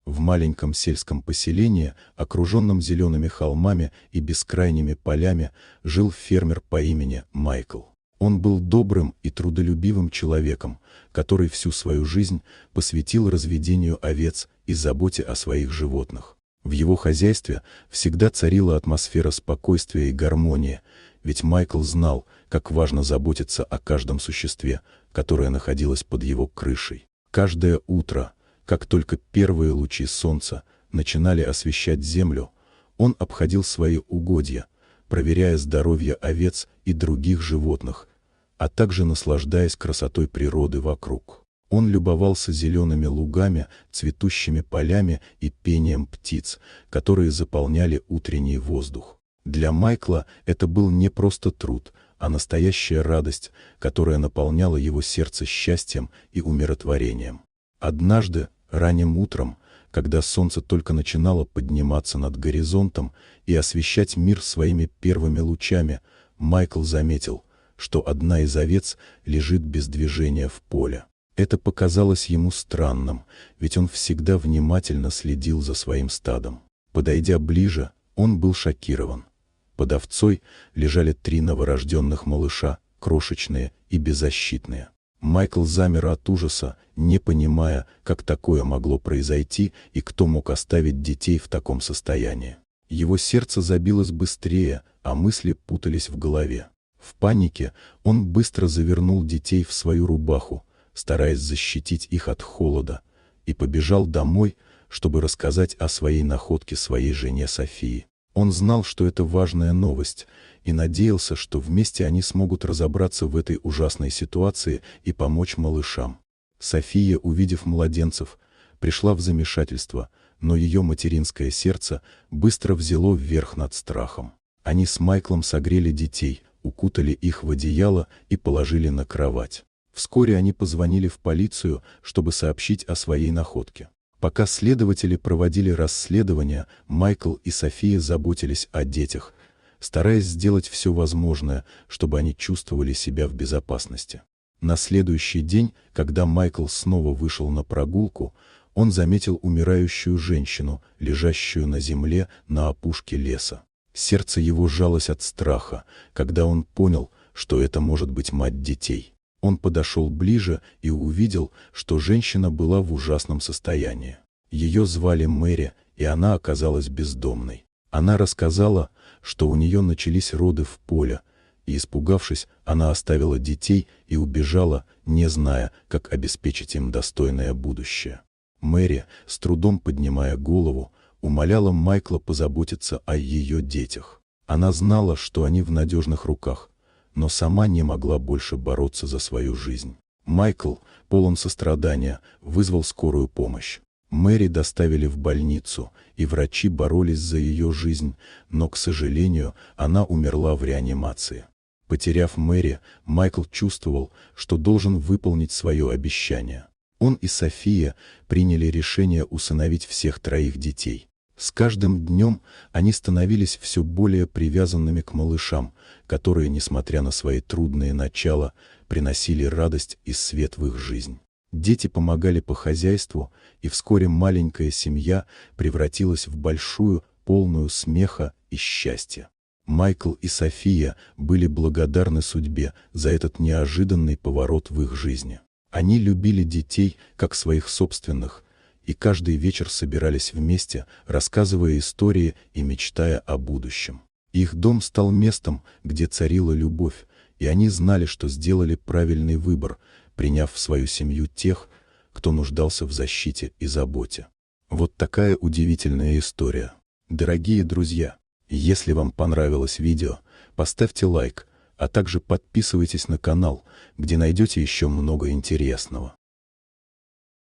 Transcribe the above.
В маленьком сельском поселении, окруженном зелеными холмами и бескрайними полями, жил фермер по имени Майкл. Он был добрым и трудолюбивым человеком, который всю свою жизнь посвятил разведению овец и заботе о своих животных. В его хозяйстве всегда царила атмосфера спокойствия и гармонии, ведь Майкл знал, как важно заботиться о каждом существе, которое находилось под его крышей. Каждое утро, как только первые лучи солнца начинали освещать землю, он обходил свои угодья, проверяя здоровье овец и других животных, а также наслаждаясь красотой природы вокруг. Он любовался зелеными лугами, цветущими полями и пением птиц, которые заполняли утренний воздух. Для Майкла это был не просто труд, а настоящая радость, которая наполняла его сердце счастьем и умиротворением. Однажды, ранним утром, когда солнце только начинало подниматься над горизонтом и освещать мир своими первыми лучами, Майкл заметил, что одна из овец лежит без движения в поле. Это показалось ему странным, ведь он всегда внимательно следил за своим стадом. Подойдя ближе, он был шокирован. Под овцой лежали 3 новорожденных малыша, крошечные и беззащитные. Майкл замер от ужаса, не понимая, как такое могло произойти и кто мог оставить детей в таком состоянии. Его сердце забилось быстрее, а мысли путались в голове. В панике он быстро завернул детей в свою рубаху, стараясь защитить их от холода, и побежал домой, чтобы рассказать о своей находке своей жене Софии. Он знал, что это важная новость, и надеялся, что вместе они смогут разобраться в этой ужасной ситуации и помочь малышам. София, увидев младенцев, пришла в замешательство, но ее материнское сердце быстро взяло вверх над страхом. Они с Майклом согрели детей, укутали их в одеяло и положили на кровать. Вскоре они позвонили в полицию, чтобы сообщить о своей находке. Пока следователи проводили расследование, Майкл и София заботились о детях, стараясь сделать все возможное, чтобы они чувствовали себя в безопасности. На следующий день, когда Майкл снова вышел на прогулку, он заметил умирающую женщину, лежащую на земле на опушке леса. Сердце его сжалось от страха, когда он понял, что это может быть мать детей. Он подошел ближе и увидел, что женщина была в ужасном состоянии. Ее звали Мэри, и она оказалась бездомной. Она рассказала, что у нее начались роды в поле, и, испугавшись, она оставила детей и убежала, не зная, как обеспечить им достойное будущее. Мэри, с трудом поднимая голову, умоляла Майкла позаботиться о ее детях. Она знала, что они в надежных руках, но сама не могла больше бороться за свою жизнь. Майкл, полон сострадания, вызвал скорую помощь. Мэри доставили в больницу, и врачи боролись за ее жизнь, но, к сожалению, она умерла в реанимации. Потеряв Мэри, Майкл чувствовал, что должен выполнить свое обещание. Он и София приняли решение усыновить всех 3 детей. С каждым днем они становились все более привязанными к малышам, которые, несмотря на свои трудные начала, приносили радость и свет в их жизнь. Дети помогали по хозяйству, и вскоре маленькая семья превратилась в большую, полную смеха и счастья. Майкл и София были благодарны судьбе за этот неожиданный поворот в их жизни. Они любили детей, как своих собственных, и каждый вечер собирались вместе, рассказывая истории и мечтая о будущем. Их дом стал местом, где царила любовь, и они знали, что сделали правильный выбор, приняв в свою семью тех, кто нуждался в защите и заботе. Вот такая удивительная история. Дорогие друзья, если вам понравилось видео, поставьте лайк, а также подписывайтесь на канал, где найдете еще много интересного.